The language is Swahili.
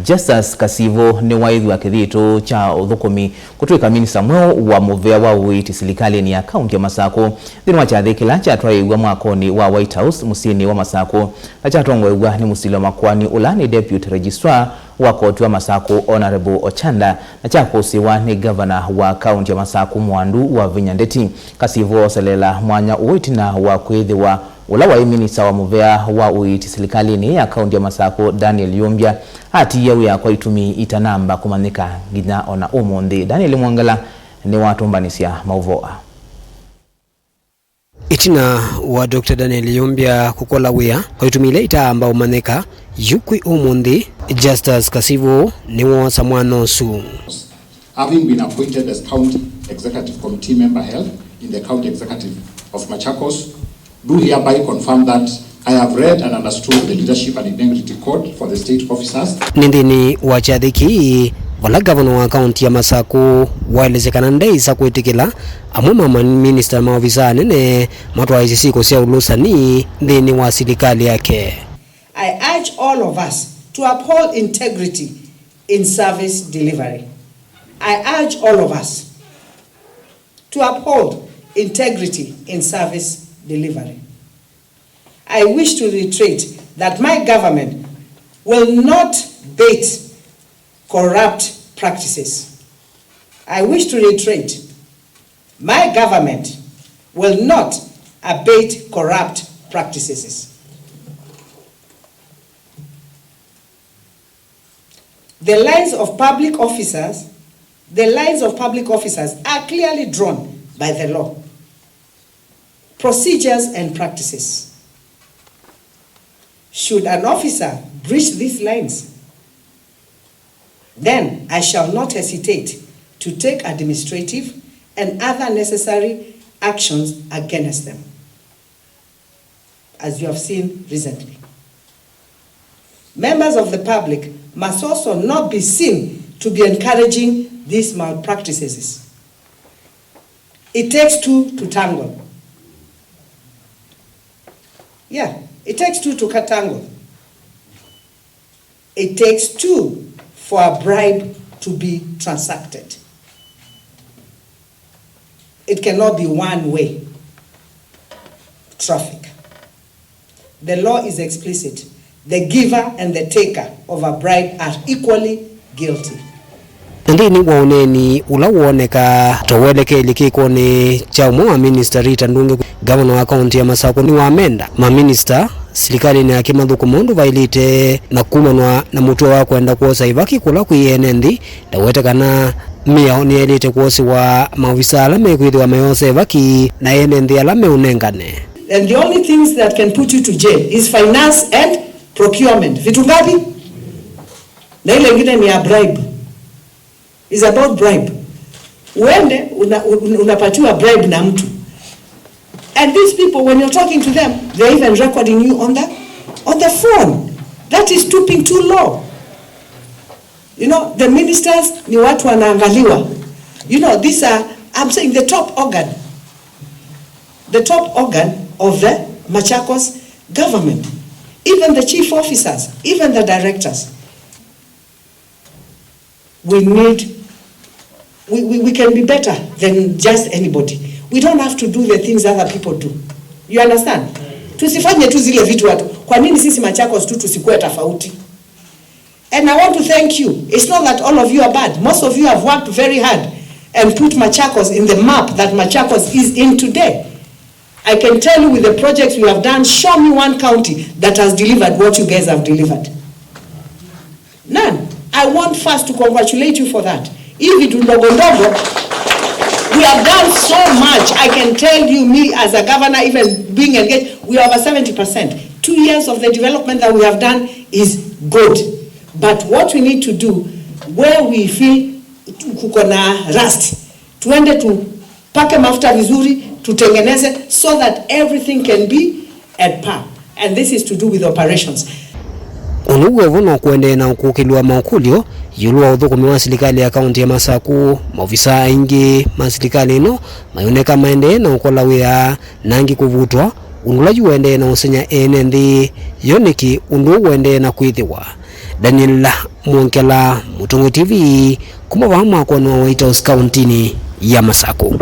Justus Kasivo ni waithi wa kithito cha uthukumi kutuika minista mweo wa muvea wa uiti serikali ni ya kaunti ya Masako thini wa chathikila cha twaigwa mwakoni wa White House musini wa Masako na cha tongwegwa ni musili wa makwani ulani deputy registrar wa koti wa Masako Honorable Ochanda na cha kusiwa ni governor wa kaunti ya Masako Mwandu wa Vinyandeti. Kasivo selela mwanya uiti na wa kwithiwa ula wa minista wa muvea wa uiti serikali ni ya kaunti ya Masako Daniel Yombia hati yewe ya kwa itumi itanamba kumanika gina ona umundi. Daniel Mwangala ni watumbanisia mauvoa. Itina wa Dr. Daniel Yombia kukola wea kwa itumile itaamba umanika yukwi umundi. Justus Kasivo ni wa samwano su. Having been appointed as county executive committee member held in the county executive of Machakos, do hereby confirm that I have read and understood the leadership and integrity code for the state officers. Nindini wachathiki wala governor wa kaunti ya Masako waelezekana ndeisa kwitikila amwe mama minister maofisa nene matwa ICC kosia ulusani ndini wa serikali yake. I urge all of us to uphold integrity in service delivery. I urge all of us to uphold integrity in service delivery. I wish to reiterate that my government will not bait corrupt practices. I wish to reiterate, my government will not abate corrupt practices. The lines of public officers are clearly drawn by the law, procedures and practices. Should an officer breach these lines, then I shall not hesitate to take administrative and other necessary actions against them, as you have seen recently. Members of the public must also not be seen to be encouraging these malpractices. It takes two to tango. Yeah, it takes two to tango. It takes two for a bribe to be transacted. It cannot be one-way traffic. The law is explicit. The giver and the taker of a bribe are equally guilty. Ndini waoneni ula uoneka toweleke likiko ni chaumu wa minister Rita Ndunge governor wa kaunti ya Masako ni waamenda maminister serikali ni akimathuku mundu vailite na kumanwa na mutu wa kwenda kuosa ivaki kula kuienendi dawetekana miao ni elite kuosi wa maofisa ala mekwithwa mayose ivaki na enendi ala meunengane. And the only things that can put you to jail is finance and procurement. Vitu ngapi? Na ile ingine ni a bribe. Is about bribe. Uende unapatiwa bribe na mtu. And these people, when you're talking to them, they're even recording you on the phone. That is stooping too low. You know, the ministers ni watu wanaangaliwa. You know, these are, I'm saying, the top organ. The top organ of the Machakos government. Even the chief officers, even the directors. We can be better than just anybody. We don't have to do the things other people do. You understand? Tusifanye tu zile vitu watu. Kwa nini sisi Machakos tu tusikuwe tofauti? And I want to thank you. It's not that all of you are bad. Most of you have worked very hard and put Machakos in the map that Machakos is in today. I can tell you with the projects we have done, show me one county that has delivered what you guys have delivered. None. I want first to congratulate you for that. If you ndogo, we have done so much. I can tell you, me as a governor, even being engaged, we are over 70%. 2 years of the development that we have done is good. But what we need to do, where we feel kuko na rust, tuende tupake mafuta vizuri, tutengeneze, so that everything can be at par. And this is to do with operations. Unuwe vuno kuende na kukilua maukulio, yulua uthukumi wa serikali ya kaunti ya Masako, maofisa ingi serikali ino, mayoneka maende na ukola wea nangi kuvutwa, unula yuende na usenya enendi, yoniki undu uende na kuithiwa. Daniel Mwonkela, Mutungu TV, kuma wa mwakoni wa White House County ya Masako.